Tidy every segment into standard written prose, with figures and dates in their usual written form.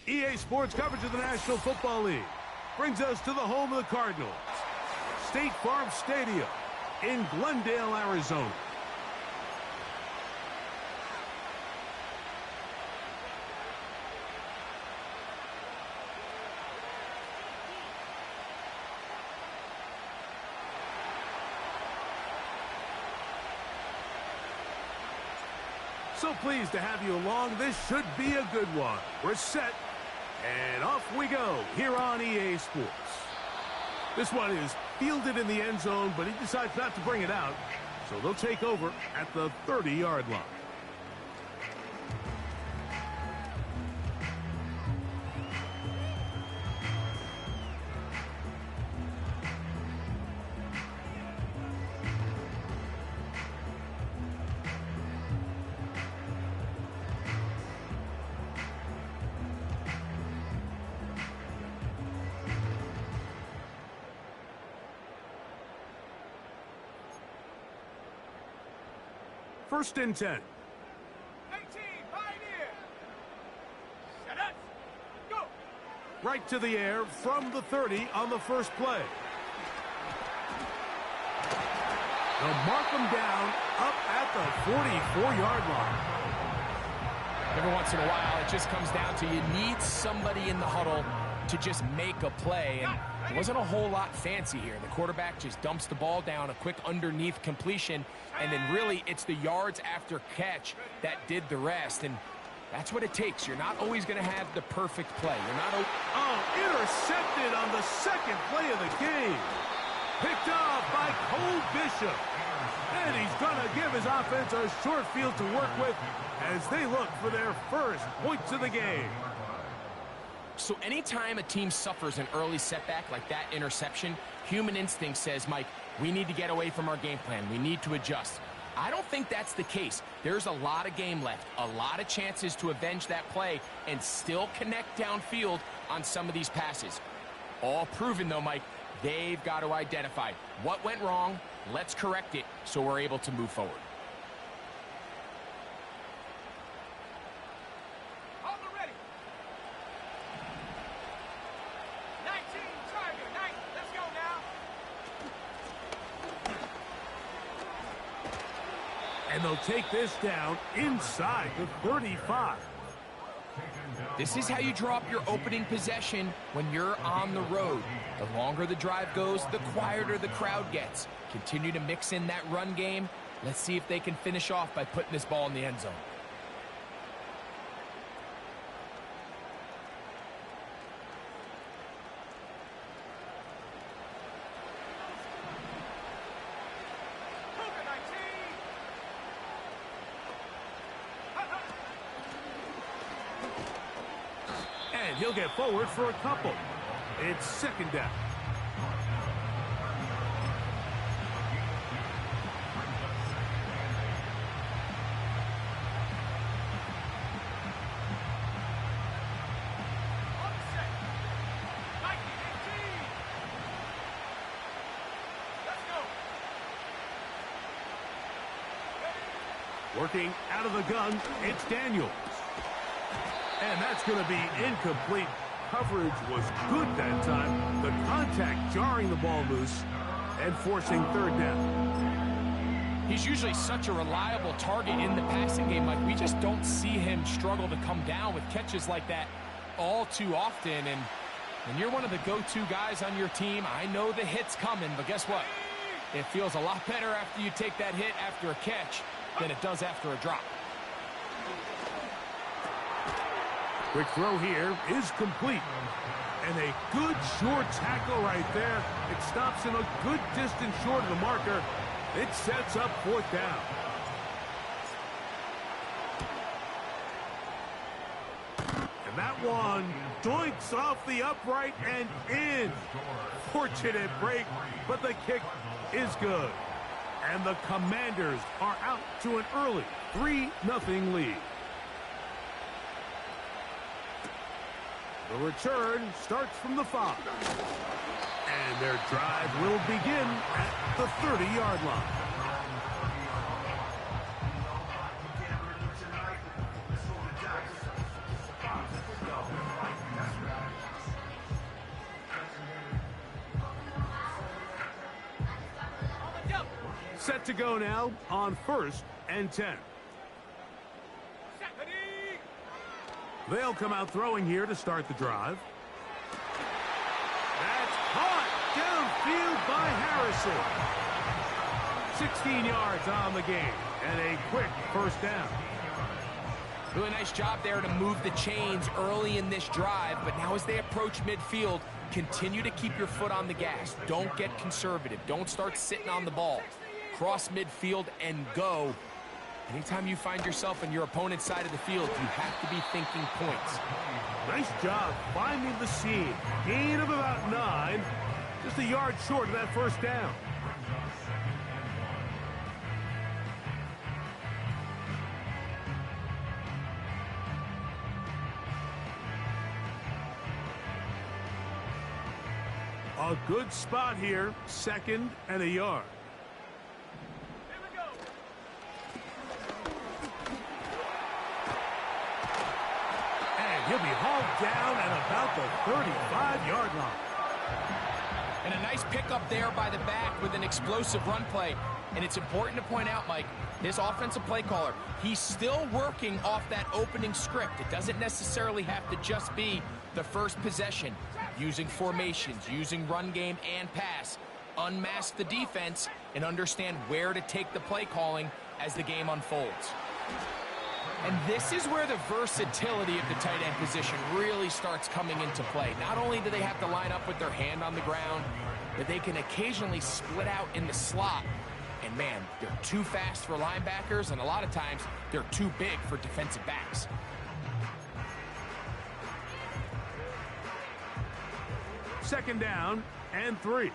EA Sports coverage of the National Football League brings us to the home of the Cardinals, State Farm Stadium in Glendale, Arizona. So pleased to have you along. This should be a good one. We're set, and off we go here on EA Sports. This one is fielded in the end zone, but he decides not to bring it out, so they'll take over at the 30-yard line. First and 10. 18, pioneer. Set up. Go. Right to the air from the 30 on the first play. They'll mark them down up at the 44-yard line. Every once in a while, it just comes down to you need somebody in the huddle to just make a play. And it wasn't a whole lot fancy here. The quarterback just dumps the ball down, a quick underneath completion, and then really it's the yards after catch that did the rest. And that's what it takes. You're not always going to have the perfect play. You're not. Intercepted on the second play of the game. Picked off by Cole Bishop. And he's going to give his offense a short field to work with as they look for their first points of the game. So anytime a team suffers an early setback like that interception, human instinct says, Mike, we need to get away from our game plan. We need to adjust. I don't think that's the case. There's a lot of game left, a lot of chances to avenge that play and still connect downfield on some of these passes. All proven, though, Mike, they've got to identify what went wrong. Let's correct it so we're able to move forward. And they'll take this down inside the 35. This is how you draw up your opening possession when you're on the road. The longer the drive goes, the quieter the crowd gets. Continue to mix in that run game. Let's see if they can finish off by putting this ball in the end zone. He'll get forward for a couple. It's second down. Working out of the gun, it's Daniels. And that's going to be incomplete. Coverage was good that time. The contact jarring the ball loose and forcing third down. He's usually such a reliable target in the passing game. Like, we just don't see him struggle to come down with catches like that all too often. And when you're one of the go-to guys on your team, I know the hit's coming, but guess what? It feels a lot better after you take that hit after a catch than it does after a drop. Quick throw here is complete. And a good short tackle right there. It stops him a good distance short of the marker. It sets up fourth down. And that one doinks off the upright and in. Fortunate break, but the kick is good. And the Commanders are out to an early 3-0 lead. The return starts from the 5. And their drive will begin at the 30-yard line. Set to go now on 1st and 10. They'll come out throwing here to start the drive. That's caught downfield by Harrison. 16 yards on the game and a quick first down. Really nice job there to move the chains early in this drive, but now as they approach midfield, continue to keep your foot on the gas. Don't get conservative. Don't start sitting on the ball. Cross midfield and go. Anytime you find yourself on your opponent's side of the field, you have to be thinking points. Nice job finding the seam. Gain of about 9. Just a yard short of that first down. A good spot here. 2nd and a yard. He'll be hauled down at about the 35-yard line. And a nice pickup there by the back with an explosive run play. And it's important to point out, Mike, this offensive play caller, he's still working off that opening script. It doesn't necessarily have to just be the first possession. Using formations, using run game and pass. Unmask the defense and understand where to take the play calling as the game unfolds. And this is where the versatility of the tight end position really starts coming into play. Not only do they have to line up with their hand on the ground, but they can occasionally split out in the slot. And man, they're too fast for linebackers, and a lot of times they're too big for defensive backs. Second down and 3.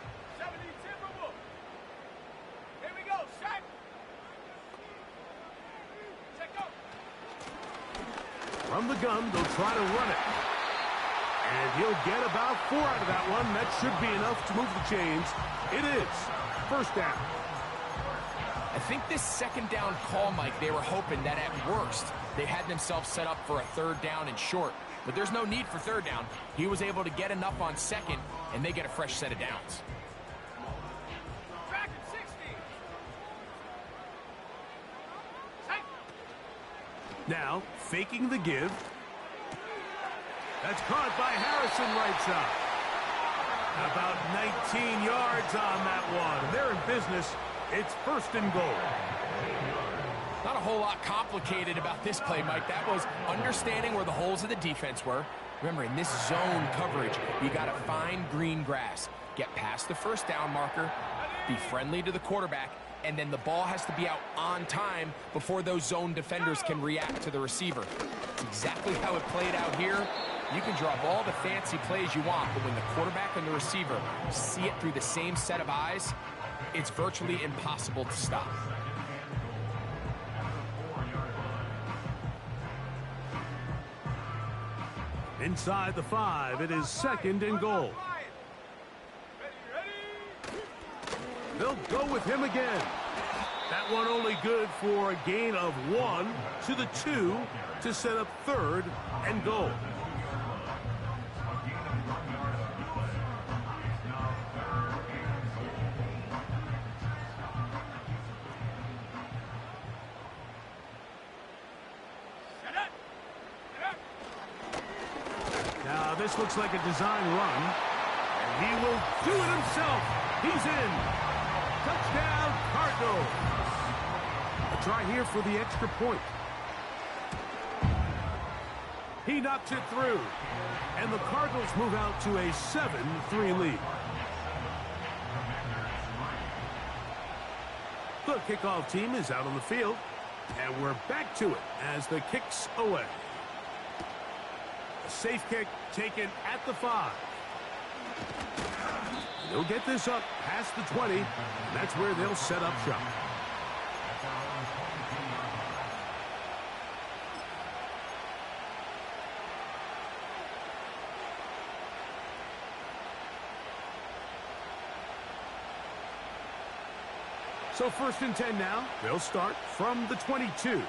From the gun, they'll try to run it. And he'll get about 4 out of that one. That should be enough to move the chains. It is. First down. I think this second down call, Mike, they were hoping that at worst they had themselves set up for a 3rd down and short. But there's no need for 3rd down. He was able to get enough on 2nd, and they get a fresh set of downs. Now, faking the give. That's caught by Harrison right side. About 19 yards on that one. They're in business. It's 1st and goal. Not a whole lot complicated about this play, Mike. That was understanding where the holes of the defense were. Remember, in this zone coverage, you got to find green grass. Get past the 1st down marker. Be friendly to the quarterback. And then the ball has to be out on time before those zone defenders can react to the receiver. It's exactly how it played out here. You can draw up all the fancy plays you want, but when the quarterback and the receiver see it through the same set of eyes, it's virtually impossible to stop. Inside the 5, it is 2nd and goal. They'll go with him again. That one only good for a gain of 1 to the 2 to set up 3rd and goal. Now this looks like a design run, and he will do it himself. He's in. Touchdown, Cardinals. A try here for the extra point. He knocks it through. And the Cardinals move out to a 7-3 lead. The kickoff team is out on the field. And we're back to it as the kick's away. A safe kick taken at the 5. They'll get this up past the 20. And that's where they'll set up shop. So 1st and 10 now. They'll start from the 22.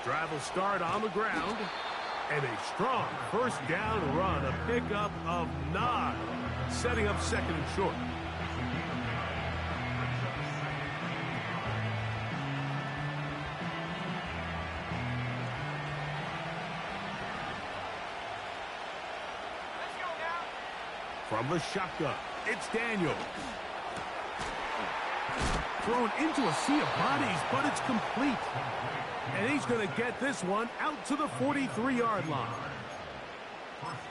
Drive will start on the ground. And a strong first down run, a pickup of 9, setting up second and short. Let's go now. From the shotgun, it's Daniels. Thrown into a sea of bodies, but it's complete. And he's going to get this one out to the 43-yard line.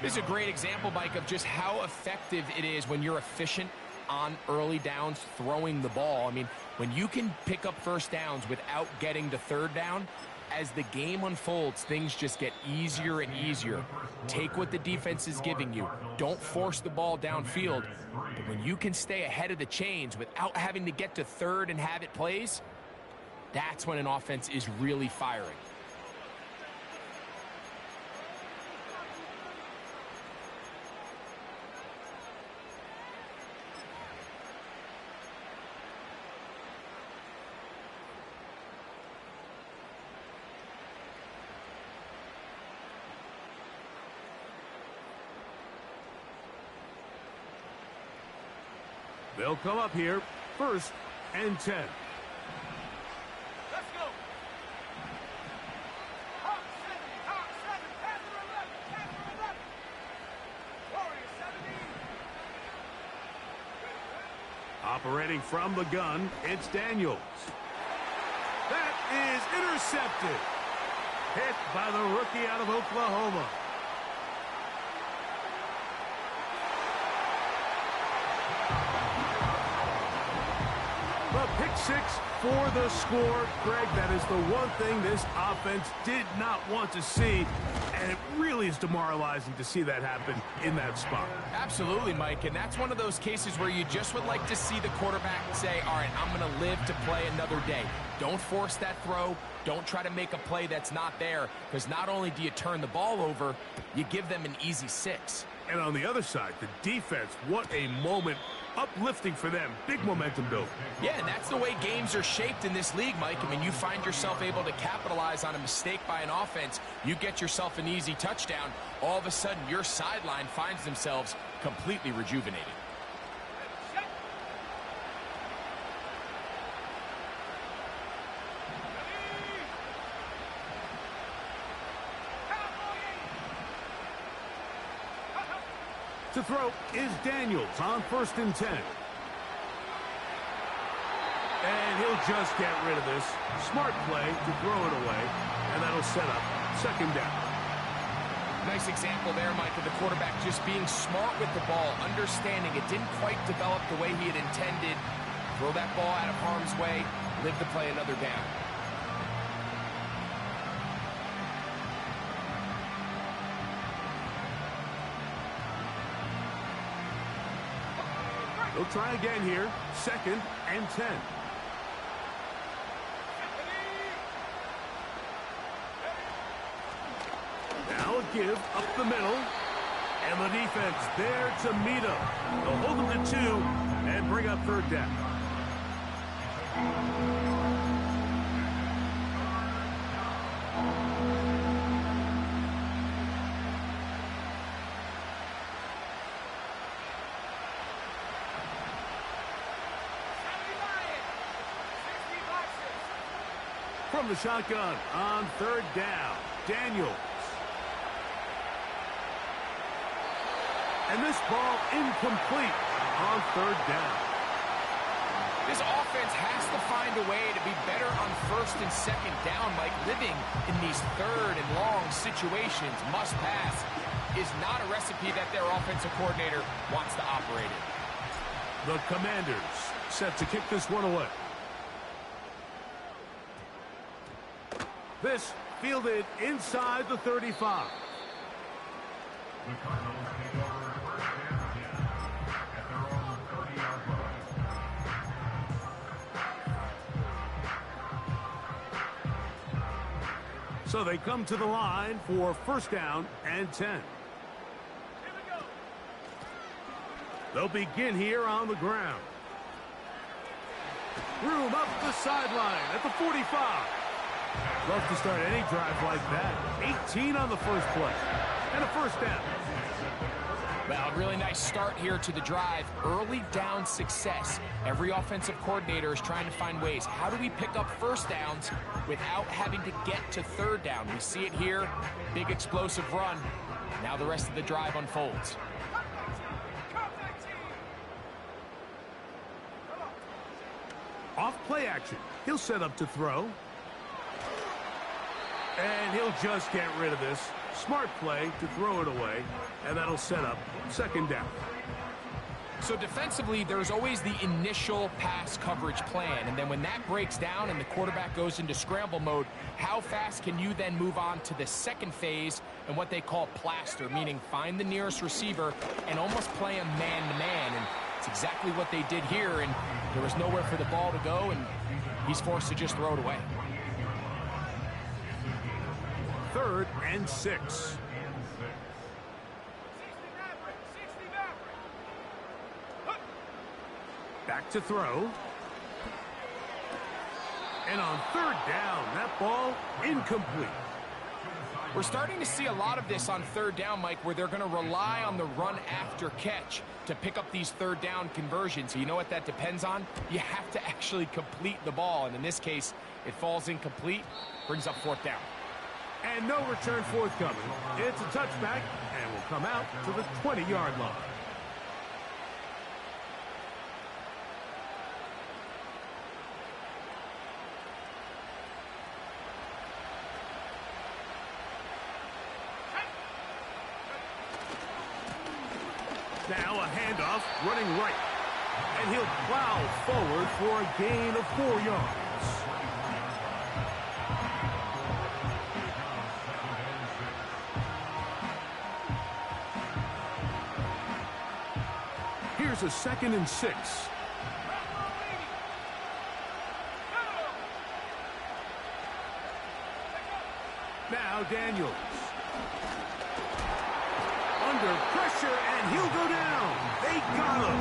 This is a great example, Mike, of just how effective it is when you're efficient on early downs throwing the ball. I mean, when you can pick up first downs without getting to third down, as the game unfolds, things just get easier and easier. Take what the defense is giving you. Don't force the ball downfield. But when you can stay ahead of the chains without having to get to third and have it plays, that's when an offense is really firing. They'll come up here, 1st and 10. Let's go. Hawk 7, Panther 11. Warrior 17. Operating from the gun, it's Daniels. That is intercepted. Hit by the rookie out of Oklahoma. The pick six for the score. Greg, that is the one thing this offense did not want to see, and it really is demoralizing to see that happen in that spot. Absolutely, Mike, and that's one of those cases where you just would like to see the quarterback say, all right, I'm going to live to play another day. Don't force that throw. Don't try to make a play that's not there, because not only do you turn the ball over, you give them an easy 6. And on the other side, the defense, what a moment. Uplifting for them. Big momentum build. Yeah, and that's the way games are shaped in this league, Mike. I mean, you find yourself able to capitalize on a mistake by an offense. You get yourself an easy touchdown. All of a sudden, your sideline finds themselves completely rejuvenated. To throw is Daniels on 1st and 10. And he'll just get rid of this. Smart play to throw it away, and that'll set up 2nd down. Nice example there, Mike, of the quarterback just being smart with the ball, understanding it didn't quite develop the way he had intended. Throw that ball out of harm's way, live to play another down. They'll try again here. 2nd and 10. Now a give up the middle. And the defense there to meet him. They'll hold him to 2 and bring up 3rd down. From the shotgun on 3rd down, Daniels. And this ball incomplete on 3rd down. This offense has to find a way to be better on 1st and 2nd down, Mike. Living in these 3rd and long situations, must pass, is not a recipe that their offensive coordinator wants to operate in. The Commanders set to kick this one away. This fielded inside the 35. So they come to the line for 1st down and 10. They'll begin here on the ground. Room up the sideline at the 45. Love to start any drive like that. 18 on the first play. And a first down. Well, really nice start here to the drive. Early down success. Every offensive coordinator is trying to find ways. How do we pick up first downs without having to get to third down? We see it here. Big explosive run. Now the rest of the drive unfolds. Off play action. He'll set up to throw. And he'll just get rid of this. Smart play to throw it away. And that'll set up second down. So defensively, there's always the initial pass coverage plan. And then when that breaks down and the quarterback goes into scramble mode, how fast can you then move on to the second phase and what they call plaster, meaning find the nearest receiver and almost play him man-to-man. And it's exactly what they did here. And there was nowhere for the ball to go, and he's forced to just throw it away. 3rd and 6. Back to throw. And on 3rd down, that ball incomplete. We're starting to see a lot of this on 3rd down, Mike, where they're going to rely on the run after catch to pick up these 3rd down conversions. So you know what that depends on? You have to actually complete the ball. And in this case, it falls incomplete, brings up 4th down. And no return forthcoming. It's a touchback and will come out to the 20-yard line. Now a handoff, running right. And he'll plow forward for a gain of 4 yards. Here's a 2nd and 6. Now Daniels. Under pressure, and he'll go down. They got him.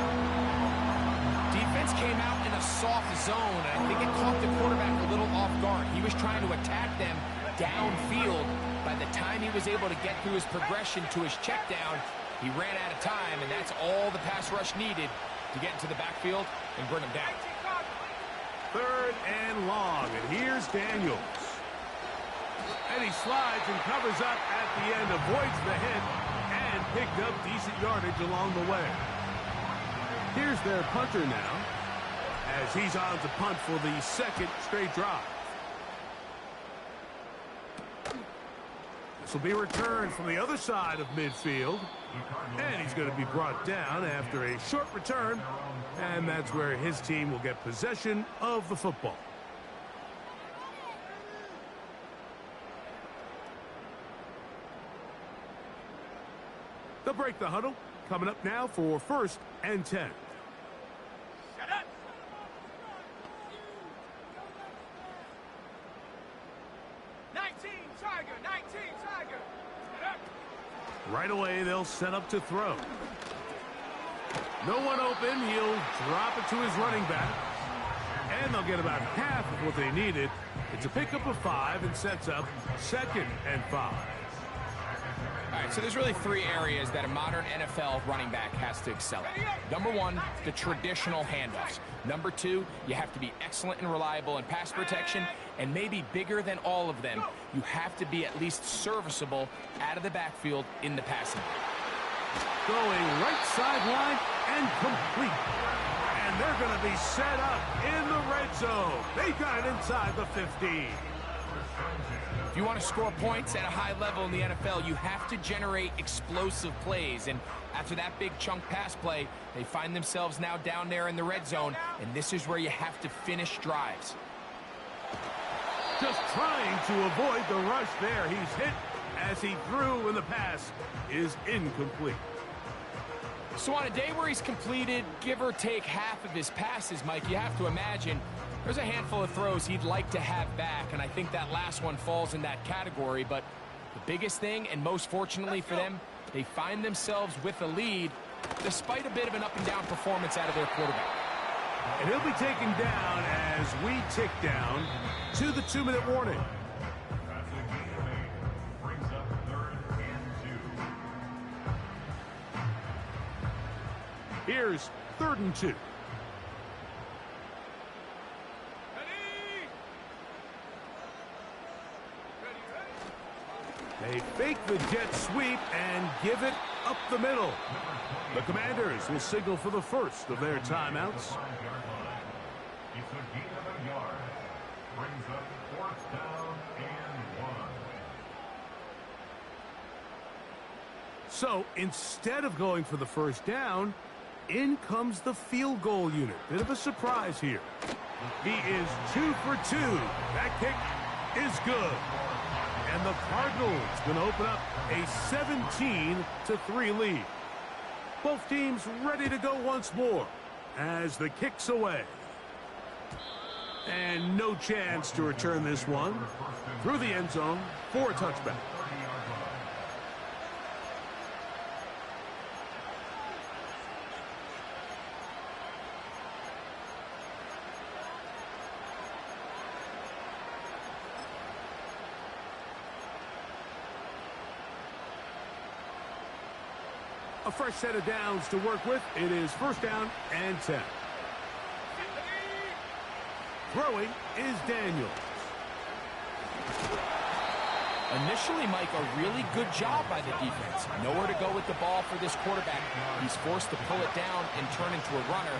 Defense came out in a soft zone, and I think it caught the quarterback a little off guard. He was trying to attack them downfield. By the time he was able to get through his progression to his check down, he ran out of time, and that's all the pass rush needed to get into the backfield and bring him down. 3rd and long, and here's Daniels. And he slides and covers up at the end, avoids the hit, and picked up decent yardage along the way. Here's their punter now, as he's on to punt for the 2nd straight drive. This will be returned from the other side of midfield. And he's going to be brought down after a short return. And that's where his team will get possession of the football. They'll break the huddle. Coming up now for 1st and 10. Shut up. Tiger. 19, Tiger. Shut up. Right away, they'll set up to throw. No one open. He'll drop it to his running back. And they'll get about half of what they needed. It's a pickup of 5 and sets up 2nd and 5. All right, so there's really 3 areas that a modern NFL running back has to excel at. Number 1, the traditional handoffs. Number 2, you have to be excellent and reliable in pass protection. And maybe bigger than all of them, you have to be at least serviceable out of the backfield in the passing game. Going right sideline and complete. And they're going to be set up in the red zone. They got it inside the 15. If you want to score points at a high level in the NFL, you have to generate explosive plays. And after that big chunk pass play, they find themselves now down there in the red zone. And this is where you have to finish drives. Just trying to avoid the rush there. He's hit as he threw, and the pass is incomplete. So on a day where he's completed, give or take half of his passes, Mike, you have to imagine there's a handful of throws he'd like to have back, and I think that last one falls in that category. But the biggest thing, and most fortunately for them, they find themselves with a lead despite a bit of an up-and-down performance out of their quarterback. And he'll be taken down as we tick down to the 2-minute warning. Here's 3rd and 2. They fake the jet sweep and give it up the middle. The Commanders will signal for the first of their timeouts. It's a gain of a yard. Brings up 4th down and 1. So instead of going for the first down, in comes the field goal unit. Bit of a surprise here. He is 2 for 2. That kick is good. And the Cardinals going to open up a 17-3 lead. Both teams ready to go once more as the kick's away. And no chance to return this one through the end zone for a touchback. A fresh set of downs to work with. It is 1st down and 10. Throwing is Daniels. Initially, Mike, a really good job by the defense. Nowhere to go with the ball for this quarterback. He's forced to pull it down and turn into a runner.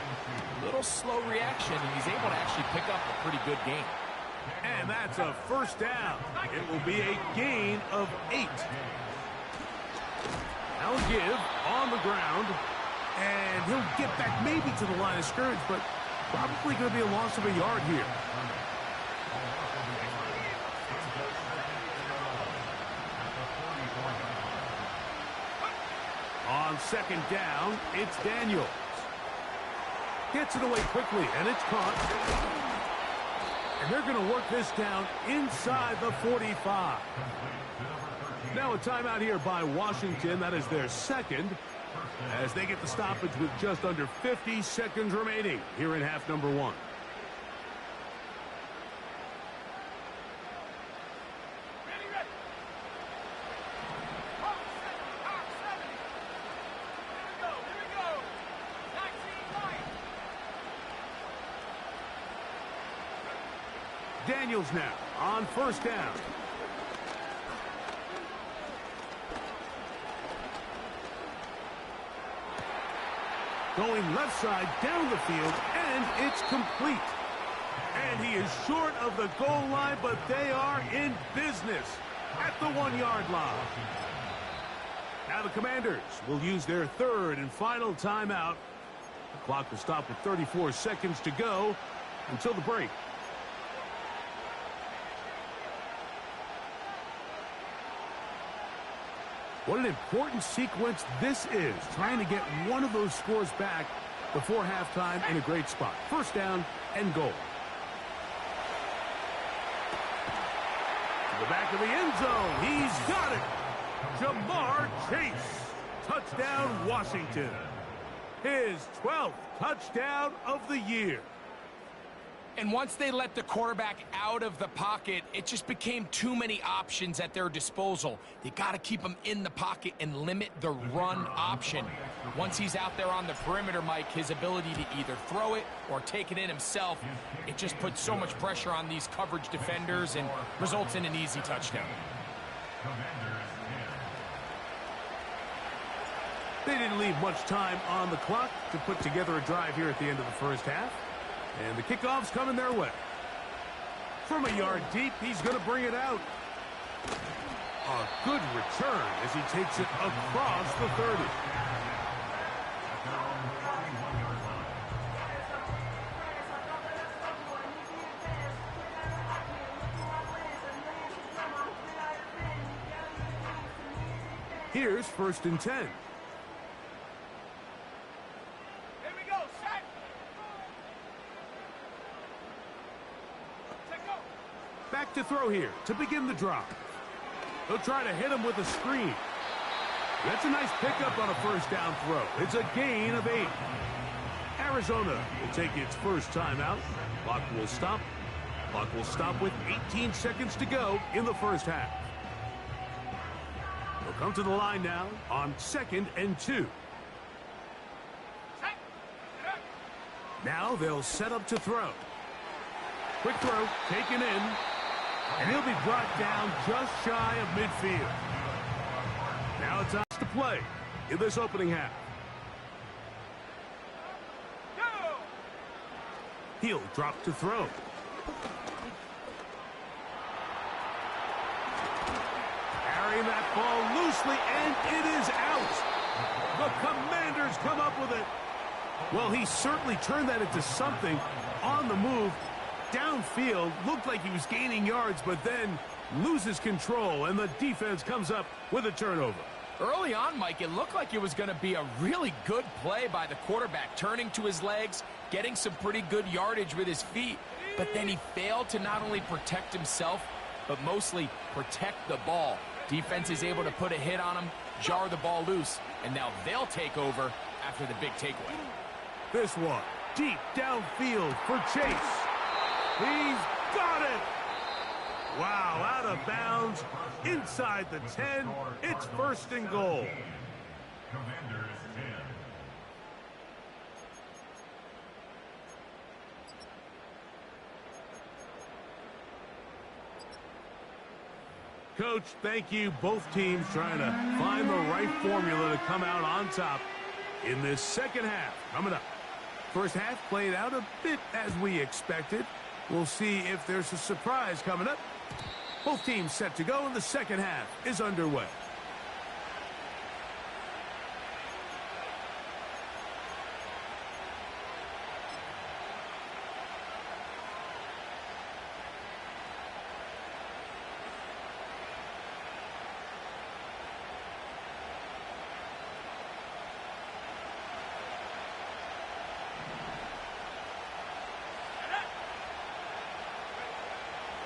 Little slow reaction, and he's able to actually pick up a pretty good game. And that's a 1st down. It will be a gain of 8. Now give on the ground, and he'll get back maybe to the line of scrimmage, but probably going to be a loss of a yard here. On 2nd down, it's Daniels. Gets it away quickly, and it's caught. And they're going to work this down inside the 45. Now a timeout here by Washington. That is their 2nd, as they get the stoppage with just under 50 seconds remaining here in half number 1. Daniels now on 1st down. Going left side down the field, and it's complete. And he is short of the goal line, but they are in business at the 1-yard line. Now the Commanders will use their 3rd and final timeout. The clock will stop with 34 seconds to go until the break. What an important sequence this is, trying to get one of those scores back before halftime in a great spot. 1st down and goal. To the back of the end zone. He's got it. Jamar Chase. Touchdown, Washington. His 12th touchdown of the year. And once they let the quarterback out of the pocket, it just became too many options at their disposal. They got to keep him in the pocket and limit the run option. Once he's out there on the perimeter, Mike, his ability to either throw it or take it in himself, it just puts so much pressure on these coverage defenders and results in an easy touchdown. They didn't leave much time on the clock to put together a drive here at the end of the 1st half. And the kickoff's coming their way. From a yard deep, he's going to bring it out. A good return as he takes it across the 30. Here's 1st and 10. Back to throw here to begin the drive. He'll try to hit him with a screen. That's a nice pickup on a 1st down throw. It's a gain of 8. Arizona will take its first timeout. Clock will stop. Clock will stop with 18 seconds to go in the 1st half. They'll come to the line now on 2nd and 2. Now they'll set up to throw. Quick throw, taken in, and he'll be brought down just shy of midfield. Now it's us to play in this opening half. He'll drop to throw. Carrying that ball loosely, and it is out. The Commanders come up with it. Well, he certainly turned that into something on the move. Downfield, looked like he was gaining yards, but then loses control, and the defense comes up with a turnover. Early on, Mike, it looked like it was going to be a really good play by the quarterback, turning to his legs, getting some pretty good yardage with his feet, but then he failed to not only protect himself, but mostly protect the ball. Defense is able to put a hit on him, jar the ball loose, and now they'll take over after the big takeaway. This one, deep downfield for Chase. He's got it! Wow, out of bounds, inside the 10. It's first and goal. Commanders 10. Coach, thank you. Both teams trying to find the right formula to come out on top in this second half. Coming up. First half played out a bit as we expected. We'll see if there's a surprise coming up. Both teams set to go, and the second half is underway.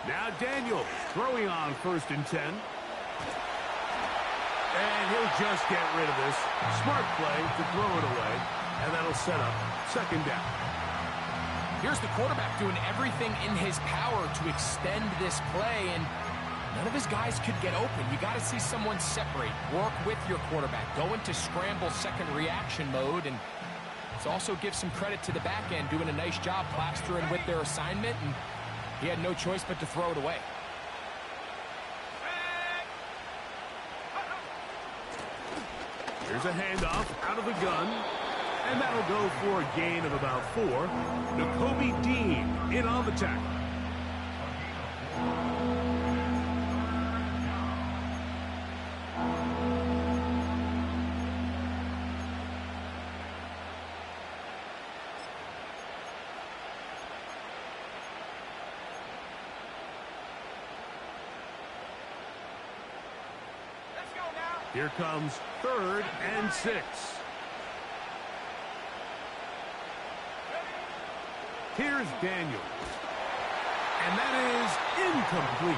Now Daniel throwing on first and 10. And he'll just get rid of this. Smart play to throw it away. And that'll set up second down. Here's the quarterback doing everything in his power to extend this play, and none of his guys could get open. You got to see someone separate, work with your quarterback, go into scramble second reaction mode, and let's also give some credit to the back end doing a nice job plastering with their assignment, and he had no choice but to throw it away. Here's a handoff out of the gun, and that'll go for a gain of about 4. Nakobe Dean in on the tackle. Here comes 3rd and 6. Here's Daniels. And that is incomplete.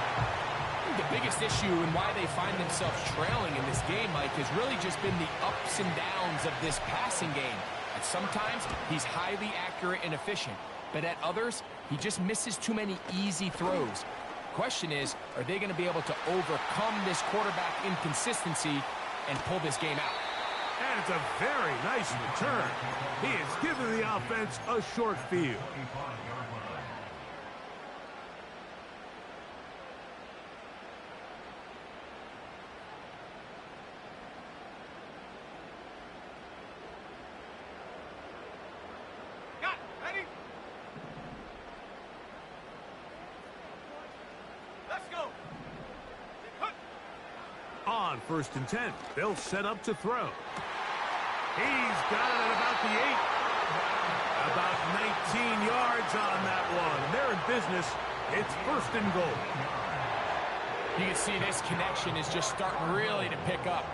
The biggest issue and why they find themselves trailing in this game, Mike, has really just been the ups and downs of this passing game. And sometimes he's highly accurate and efficient, but at others, he just misses too many easy throws. Question is, are they going to be able to overcome this quarterback inconsistency and pull this game out? And it's a very nice return. He has given the offense a short field. Got it. Ready? Let's go. On 1st and 10, they'll set up to throw. He's got it at about the 8. About 19 yards on that one. They're in business. It's 1st and goal. You can see this connection is just starting really to pick up.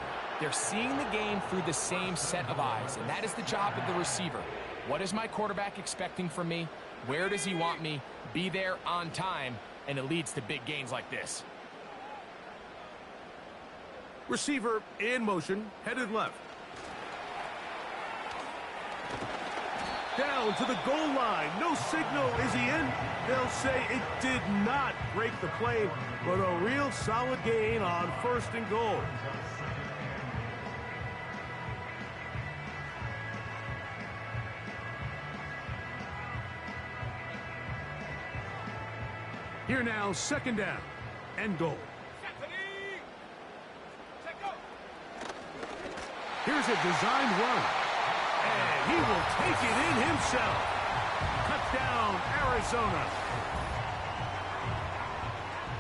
They're seeing the game through the same set of eyes, and that is the job of the receiver. What is my quarterback expecting from me? Where does he want me? Be there on time, and it leads to big gains like this. Receiver in motion, headed left. Down to the goal line. No signal. Is he in? They'll say it did not break the play, but a real solid gain on 1st and goal. Here now, second down and goal. Here's a designed run. And he will take it in himself. Touchdown, Arizona.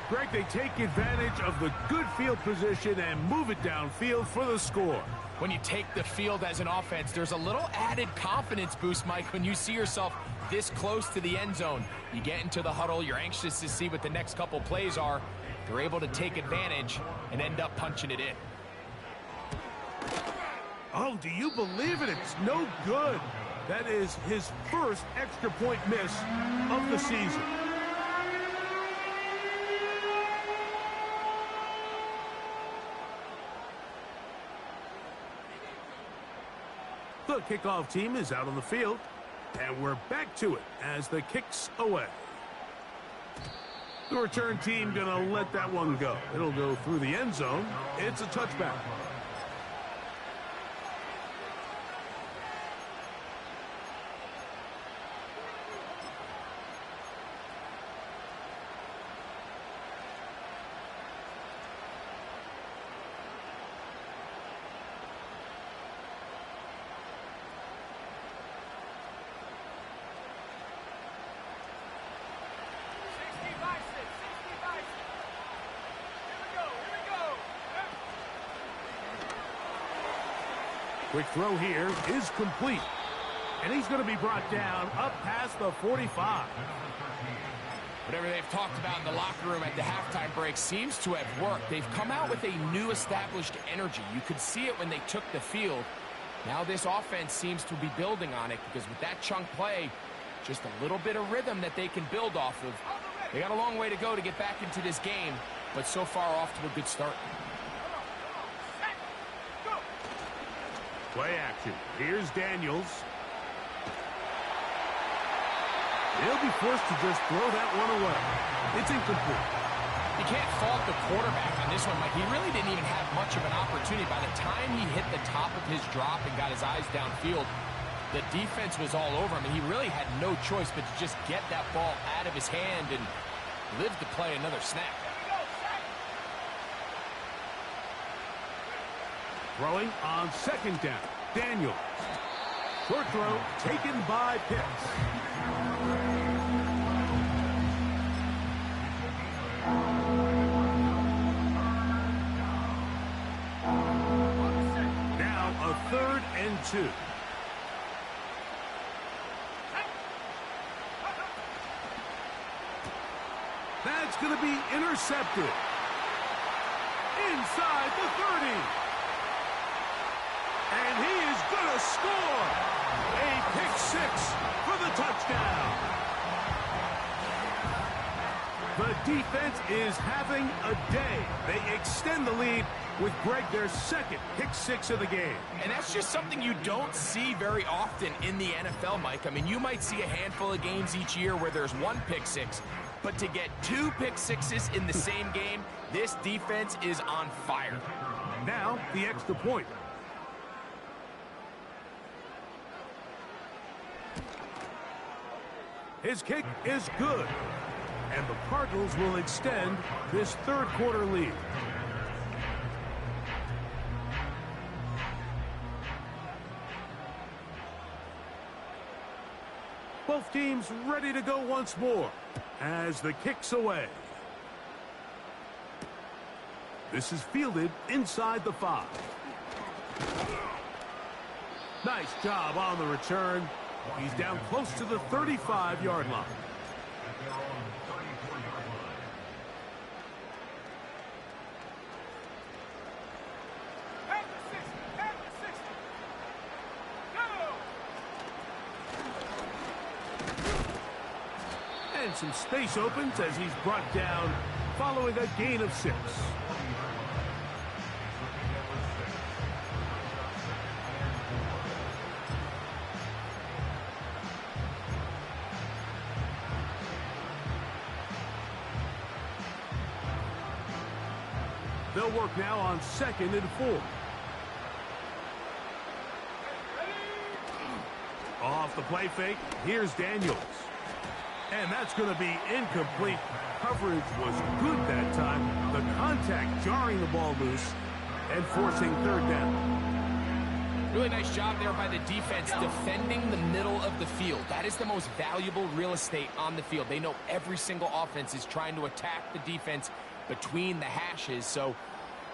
Greg, they take advantage of the good field position and move it downfield for the score. When you take the field as an offense, there's a little added confidence boost, Mike, when you see yourself this close to the end zone. You get into the huddle, you're anxious to see what the next couple plays are. They're able to take advantage and end up punching it in. Oh, do you believe it? It's no good. That is his first extra point miss of the season. The kickoff team is out on the field, and we're back to it as the kick's away. The return team gonna let that one go. It'll go through the end zone. It's a touchback. Quick throw here is complete. And he's going to be brought down up past the 45. Whatever they've talked about in the locker room at the halftime break seems to have worked. They've come out with a new established energy. You could see it when they took the field. Now this offense seems to be building on it because with that chunk play, just a little bit of rhythm that they can build off of. They got a long way to go to get back into this game, but so far off to a good start. Play action. Here's Daniels. He'll be forced to just throw that one away. It's incomplete. You can't fault the quarterback on this one, Mike. He really didn't even have much of an opportunity. By the time he hit the top of his drop and got his eyes downfield, the defense was all over him, and he really had no choice but to just get that ball out of his hand and live to play another snap. Throwing on second down. Daniels. Short throw taken by Pitts. Now a 3rd and 2. That's going to be intercepted. Inside the 30. And he is going to score. A pick 6 for the touchdown. The defense is having a day. They extend the lead with Greg, their second pick 6 of the game. And that's just something you don't see very often in the NFL, Mike. I mean, you might see a handful of games each year where there's 1 pick 6. But to get 2 pick 6s in the same game, this defense is on fire. Now the extra point. His kick is good. And the Cardinals will extend this 3rd quarter lead. Both teams ready to go once more as the kick's away. This is fielded inside the 5. Nice job on the return. He's down close to the 35-yard line. And some space opens as he's brought down following a gain of 6. They'll work now on 2nd and 4. Off the play fake, here's Daniels. And that's going to be incomplete. Coverage was good that time. The contact jarring the ball loose and forcing third down. Really nice job there by the defense defending the middle of the field. That is the most valuable real estate on the field. They know every single offense is trying to attack the defense between the hashes, so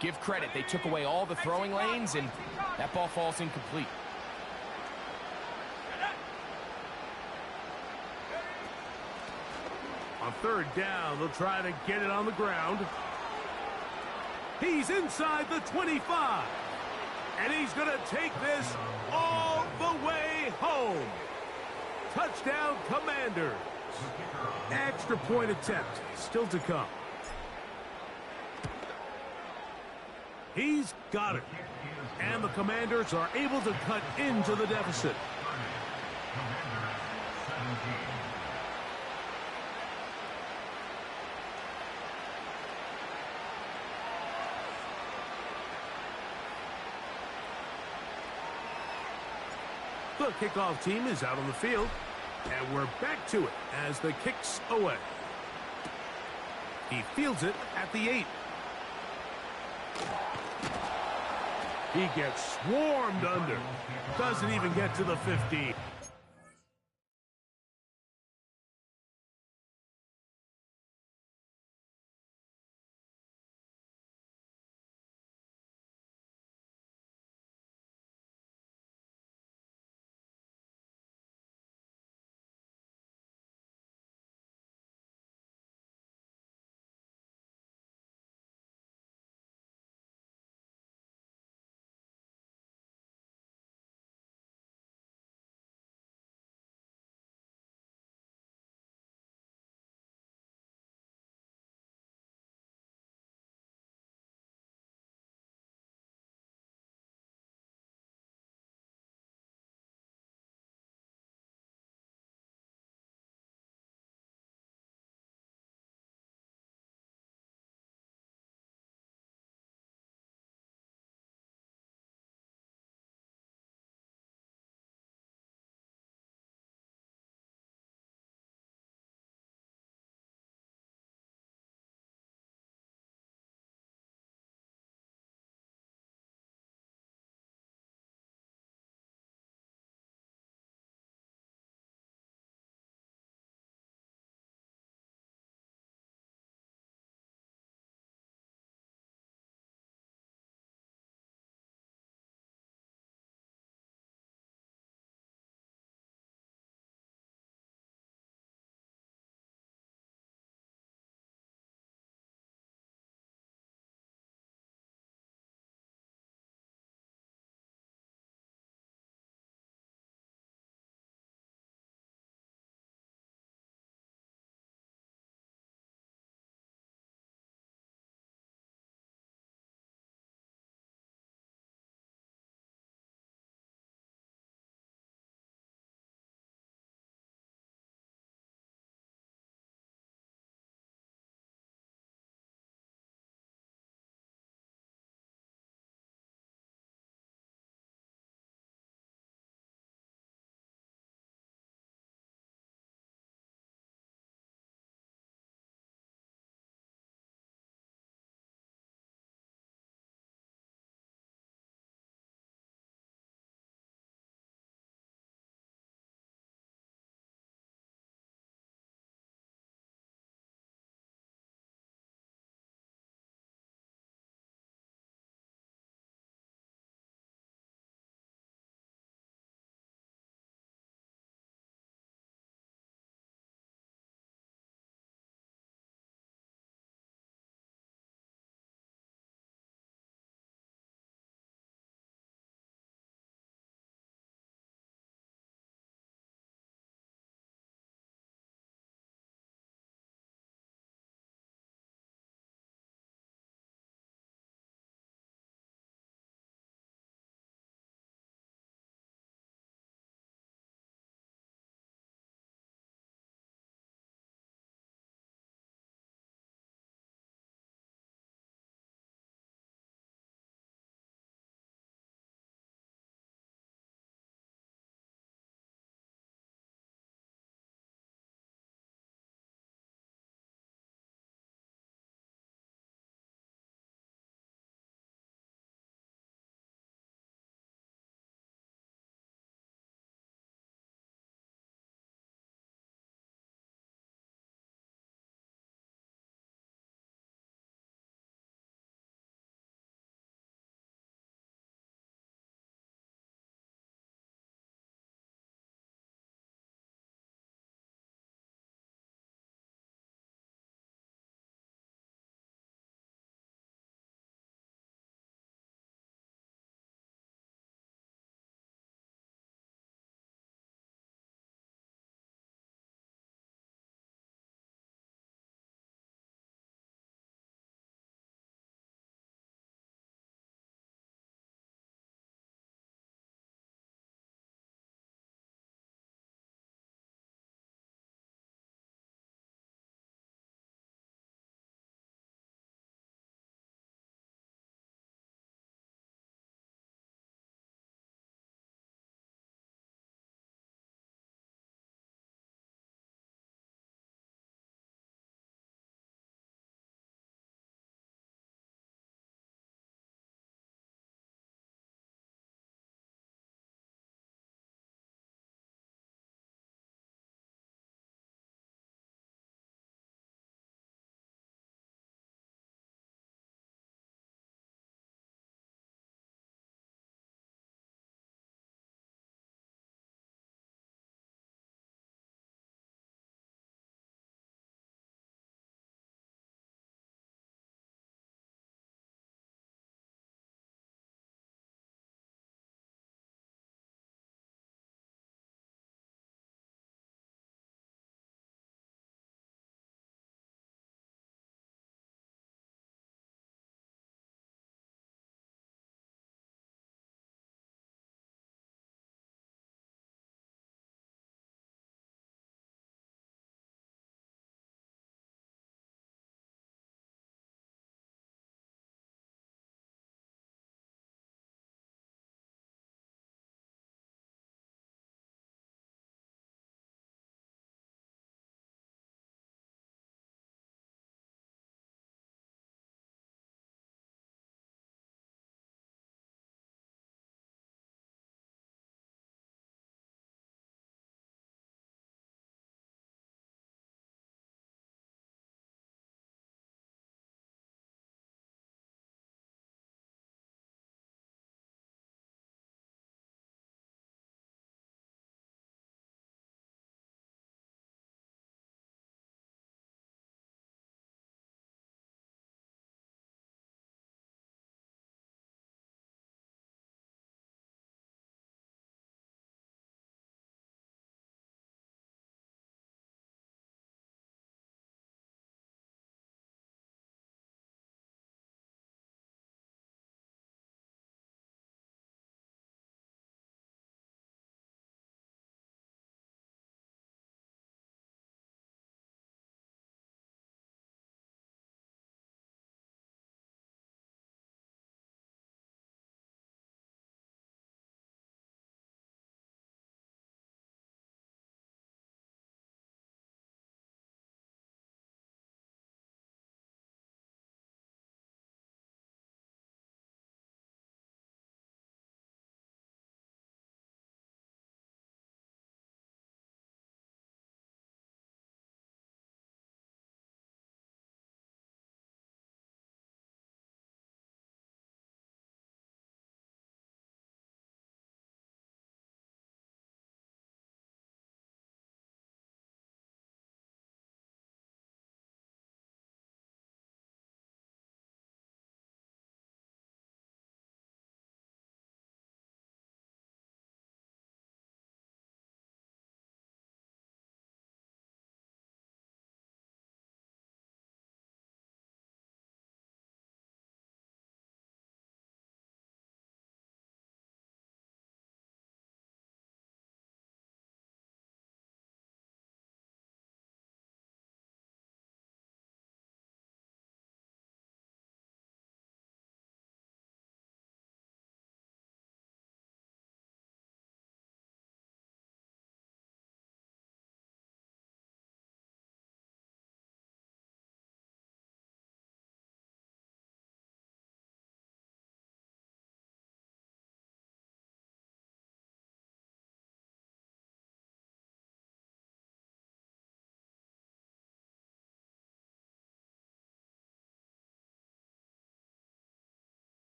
give credit. They took away all the throwing lanes, and that ball falls incomplete. On third down, they'll try to get it on the ground. He's inside the 25. And he's going to take this all the way home. Touchdown, Commanders. Extra point attempt still to come. He's got it. And the Commanders are able to cut into the deficit. The kickoff team is out on the field, and we're back to it as the kick's away. He fields it at the 8. He gets swarmed under. Doesn't even get to the 15.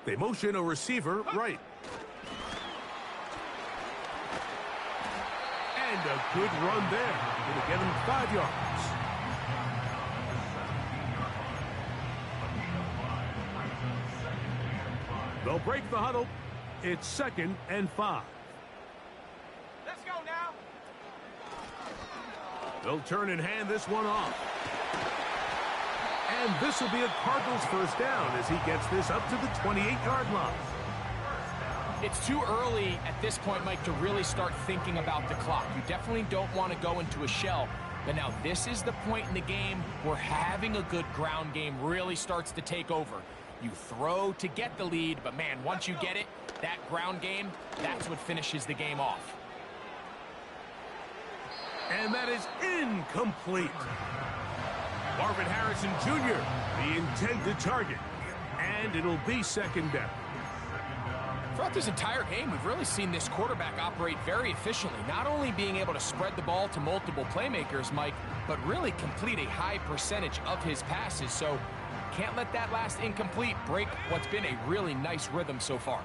They motion a receiver right. And a good run there. It'll get him 5 yards. They'll break the huddle. It's 2nd and 5. Let's go now. They'll turn and hand this one off. And this will be a Cardinals first down as he gets this up to the 28-yard line. It's too early at this point, Mike, to really start thinking about the clock. You definitely don't want to go into a shell. But now this is the point in the game where having a good ground game really starts to take over. You throw to get the lead, but man, once you get it, that ground game, that's what finishes the game off. And that is incomplete. Marvin Harrison Jr., the intended target. And it'll be 2nd down. Throughout this entire game, we've really seen this quarterback operate very efficiently, not only being able to spread the ball to multiple playmakers, Mike, but really complete a high percentage of his passes. So can't let that last incomplete break what's been a really nice rhythm so far.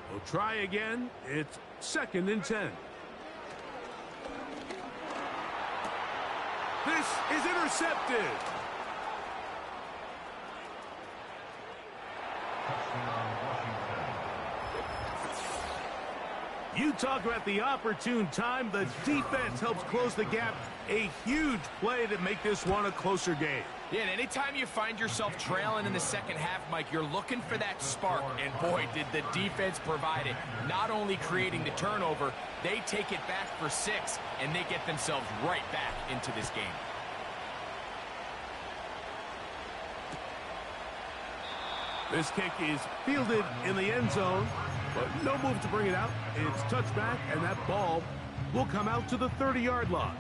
We'll try again. It's 2nd and 10. This is intercepted. You talk about the opportune time. The defense helps close the gap. A huge play to make this one a closer game. Yeah, and anytime you find yourself trailing in the second half, Mike, you're looking for that spark. And boy, did the defense provide it. Not only creating the turnover, they take it back for 6, and they get themselves right back into this game. This kick is fielded in the end zone, but no move to bring it out. It's touchback, and that ball will come out to the 30-yard line.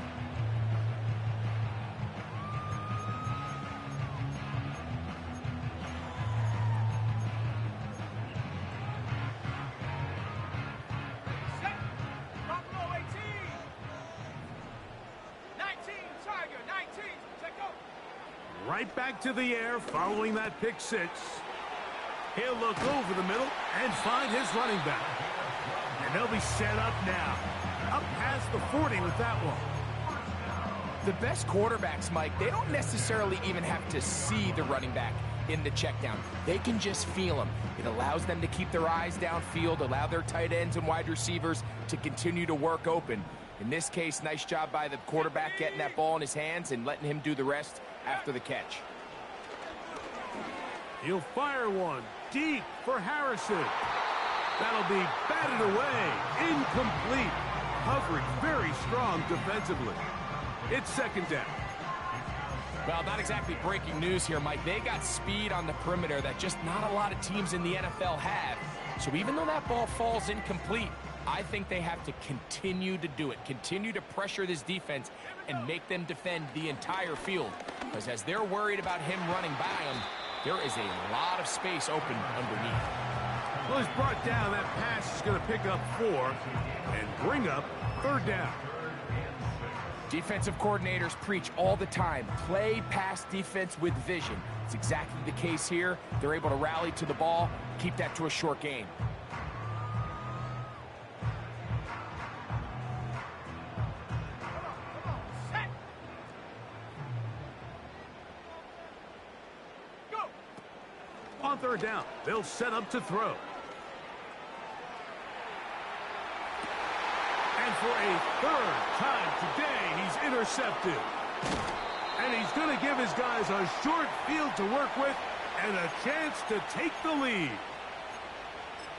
Set. Buffalo 18. 19, Tiger, 19. Check go. Right back to the air following that pick 6. He'll look over the middle and find his running back. And they'll be set up now. Up past the 40 with that one. The best quarterbacks, Mike, they don't necessarily even have to see the running back in the check down. They can just feel him. It allows them to keep their eyes downfield, allow their tight ends and wide receivers to continue to work open. In this case, nice job by the quarterback getting that ball in his hands and letting him do the rest after the catch. He'll fire one deep for Harrison. That'll be batted away. Incomplete. Coverage very strong defensively. It's 2nd down. Well, not exactly breaking news here, Mike. They got speed on the perimeter that just not a lot of teams in the NFL have. So even though that ball falls incomplete, I think they have to continue to do it. Continue to pressure this defense and make them defend the entire field. Because as they're worried about him running by them, there is a lot of space open underneath. Well, he's brought down. That pass is going to pick up 4 and bring up 3rd down. Defensive coordinators preach all the time, play pass defense with vision. It's exactly the case here. They're able to rally to the ball, keep that to a short gain. Set. Go. On 3rd down, they'll set up to throw. And for a 3rd time today, he's intercepted. And he's going to give his guys a short field to work with and a chance to take the lead.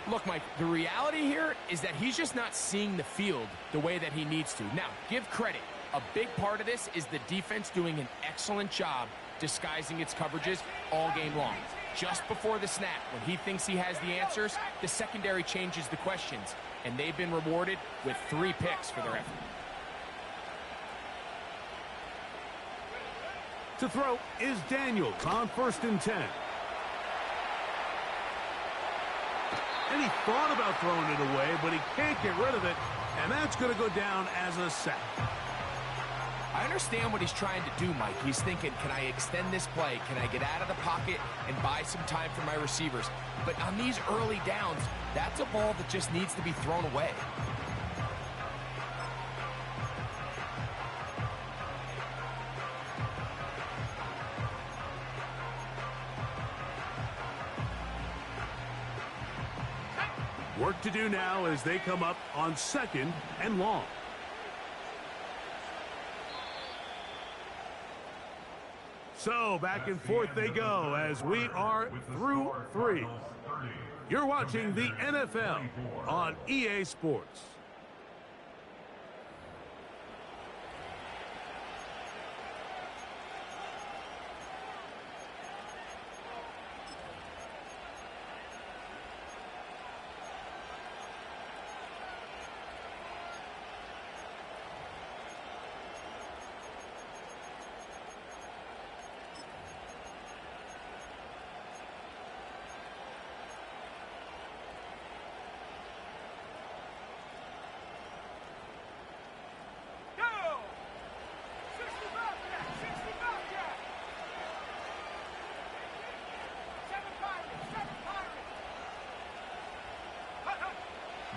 Look, Mike, the reality here is that he's just not seeing the field the way that he needs to. Now, give credit. A big part of this is the defense doing an excellent job disguising its coverages all game long. Just before the snap, when he thinks he has the answers, the secondary changes the questions, and they've been rewarded with 3 picks for their effort. To throw is Daniels on 1st and 10. And he thought about throwing it away, but he can't get rid of it, and that's going to go down as a sack. I understand what he's trying to do, Mike. He's thinking, can I extend this play? Can I get out of the pocket and buy some time for my receivers? But on these early downs, that's a ball that just needs to be thrown away. Work to do now as they come up on 2nd and long. So back and forth they go as we are through 3. You're watching the NFL on EA Sports.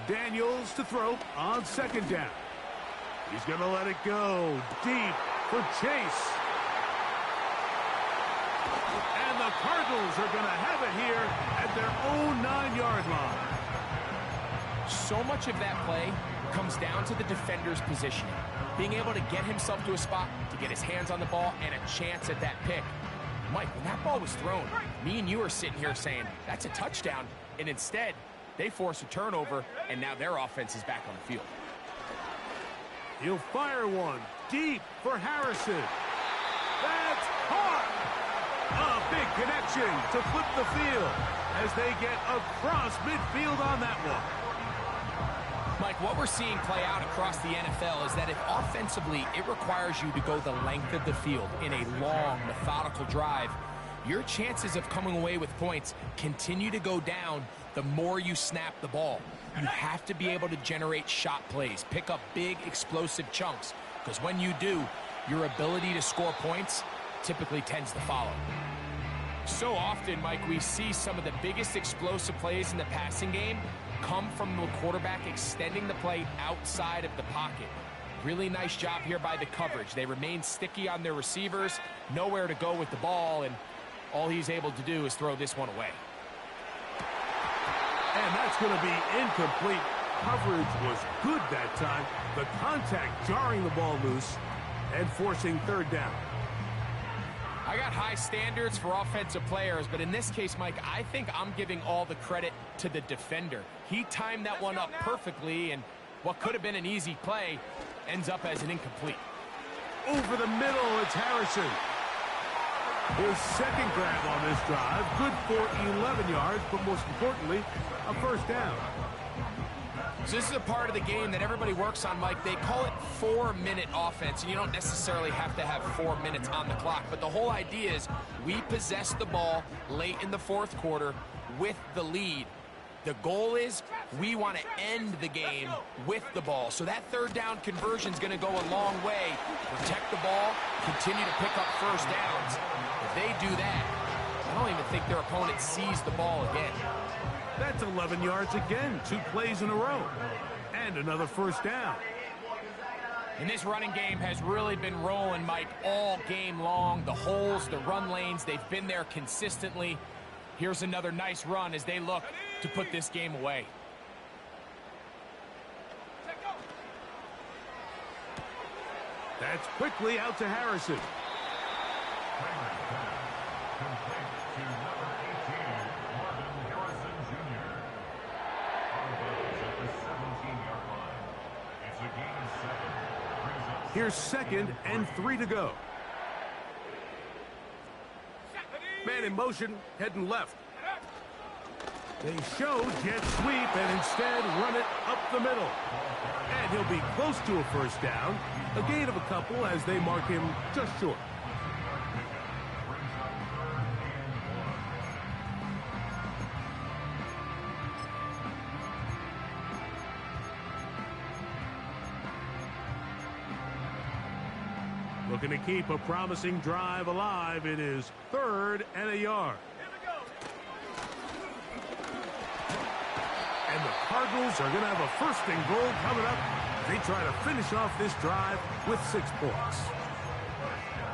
Daniels to throw on 2nd down. He's going to let it go deep for Chase. And the Cardinals are going to have it here at their own 9-yard line. So much of that play comes down to the defender's positioning. Being able to get himself to a spot, to get his hands on the ball, and a chance at that pick. Mike, when that ball was thrown, me and you are sitting here saying, that's a touchdown. And instead, they force a turnover, and now their offense is back on the field. He'll fire one deep for Harrison. That's caught! A big connection to flip the field as they get across midfield on that one. Mike, what we're seeing play out across the NFL is that if offensively it requires you to go the length of the field in a long, methodical drive, your chances of coming away with points continue to go down the more you snap the ball. You have to be able to generate shot plays, pick up big, explosive chunks, because when you do, your ability to score points typically tends to follow. So often, Mike, we see some of the biggest explosive plays in the passing game come from the quarterback extending the play outside of the pocket. Really nice job here by the coverage. They remain sticky on their receivers, nowhere to go with the ball, and all he's able to do is throw this one away. And that's going to be incomplete. Coverage was good that time. The contact jarring the ball loose and forcing 3rd down. I got high standards for offensive players, but in this case, Mike, I think I'm giving all the credit to the defender. He timed that one up perfectly, and what could have been an easy play ends up as an incomplete. Over the middle, it's Harrison. His 2nd grab on this drive, good for 11 yards, but most importantly, a 1st down. So this is a part of the game that everybody works on, Mike. They call it 4-minute offense, and you don't necessarily have to have 4 minutes on the clock. But the whole idea is we possess the ball late in the 4th quarter with the lead. The goal is we want to end the game with the ball. So that 3rd down conversion is going to go a long way. Protect the ball, continue to pick up 1st downs. If they do that, I don't even think their opponent sees the ball again. That's 11 yards again, 2 plays in a row. And another 1st down. And this running game has really been rolling, Mike, all game long. The holes, the run lanes, they've been there consistently. Here's another nice run as they look to put this game away. That's quickly out to Harrison. Here's 2nd and 3 to go. Man in motion, heading left. They show jet sweep and instead run it up the middle. And he'll be close to a 1st down. A gain of a couple as they mark him just short. Looking to keep a promising drive alive. It is 3rd and a yard. Here we go. And the Cardinals are going to have a 1st and goal coming up. They try to finish off this drive with 6 points.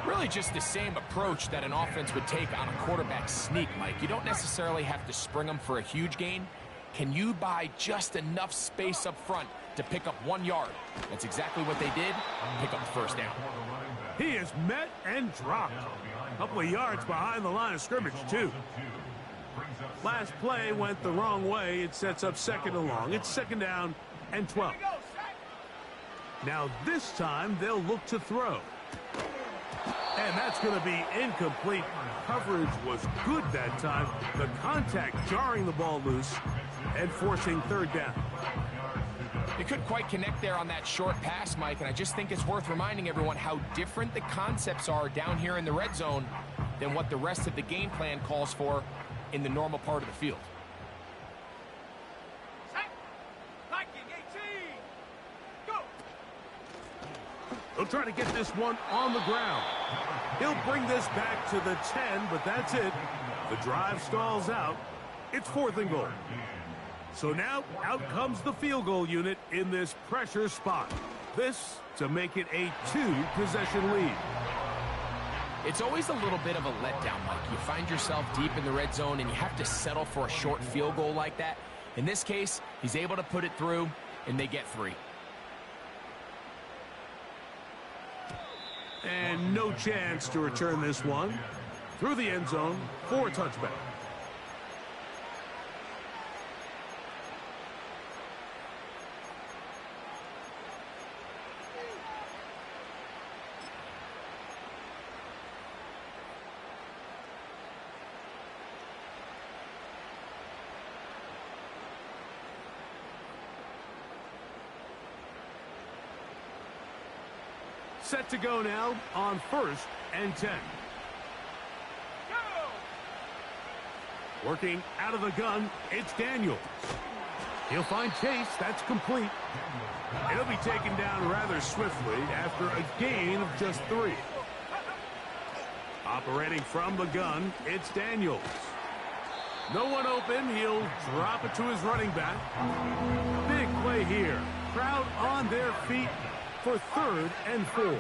Really just the same approach that an offense would take on a quarterback sneak, Mike. You don't necessarily have to spring them for a huge gain. Can you buy just enough space up front to pick up 1 yard? That's exactly what they did. Pick up the 1st down. He is met and dropped. A couple of yards behind the line of scrimmage, too. Last play went the wrong way. It sets up 2nd and long. It's 2nd down and 12. Here we go, sack. Now this time they'll look to throw. And that's going to be incomplete. Coverage was good that time. The contact jarring the ball loose and forcing 3rd down. They couldn't quite connect there on that short pass, Mike, and I just think it's worth reminding everyone how different the concepts are down here in the red zone than what the rest of the game plan calls for in the normal part of the field. Sack. Viking 18. Go. He'll try to get this one on the ground. He'll bring this back to the 10, but that's it. The drive stalls out. It's 4th and goal. So now out comes the field goal unit in this pressure spot. This to make it a 2-possession lead. It's always a little bit of a letdown, Mike. You find yourself deep in the red zone and you have to settle for a short field goal like that. In this case, he's able to put it through and they get 3. And no chance to return this one. Through the end zone for a touchback. Set to go now on 1st and 10. Go. Working out of the gun, it's Daniels. He'll find Chase. That's complete. It'll be taken down rather swiftly after a gain of just 3. Operating from the gun, it's Daniels. No one open. He'll drop it to his running back. Big play here. Crowd on their feet for 3rd and 4.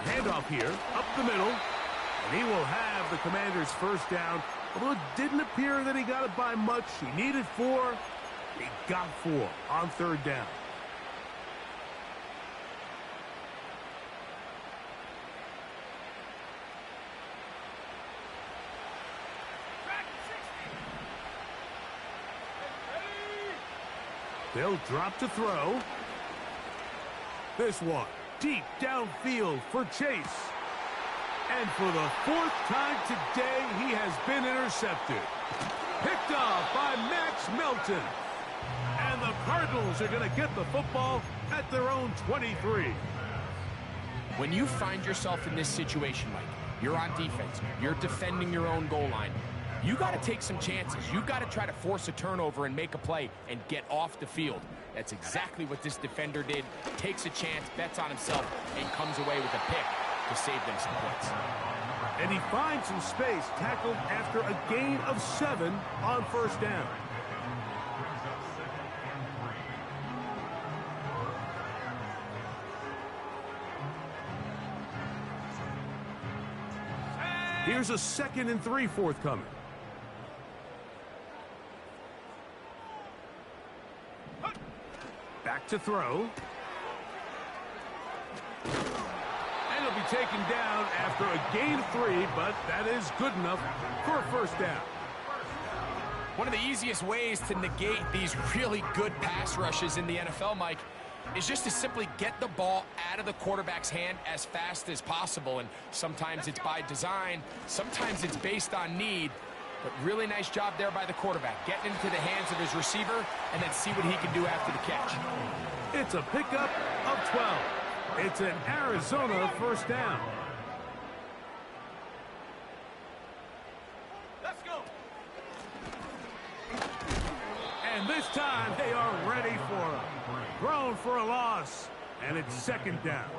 Handoff here, up the middle, and he will have the Commanders' 1st down. Although it didn't appear that he got it by much, he needed 4. He got 4 on 3rd down. They'll drop to throw. This one, deep downfield for Chase. And for the 4th time today, he has been intercepted. Picked off by Max Melton. And the Cardinals are going to get the football at their own 23. When you find yourself in this situation, Mike, you're on defense, you're defending your own goal line, you got to take some chances. You got to try to force a turnover and make a play and get off the field. That's exactly what this defender did. Takes a chance, bets on himself, and comes away with a pick to save them some points. And he finds some space, tackled after a gain of 7 on 1st down. Here's a 2nd and 3 forthcoming. Back to throw. And he'll be taken down after a gain of 3, but that is good enough for a 1st down. One of the easiest ways to negate these really good pass rushes in the NFL, Mike, is just to simply get the ball out of the quarterback's hand as fast as possible. And sometimes it's by design, sometimes it's based on need. But really nice job there by the quarterback, getting into the hands of his receiver and then see what he can do after the catch. It's a pickup of 12. It's an Arizona 1st down. Let's go. And this time they are ready for him. Thrown for a loss. And it's second down.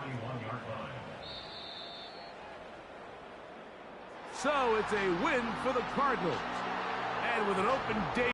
So it's a win for the Cardinals. And with an open day.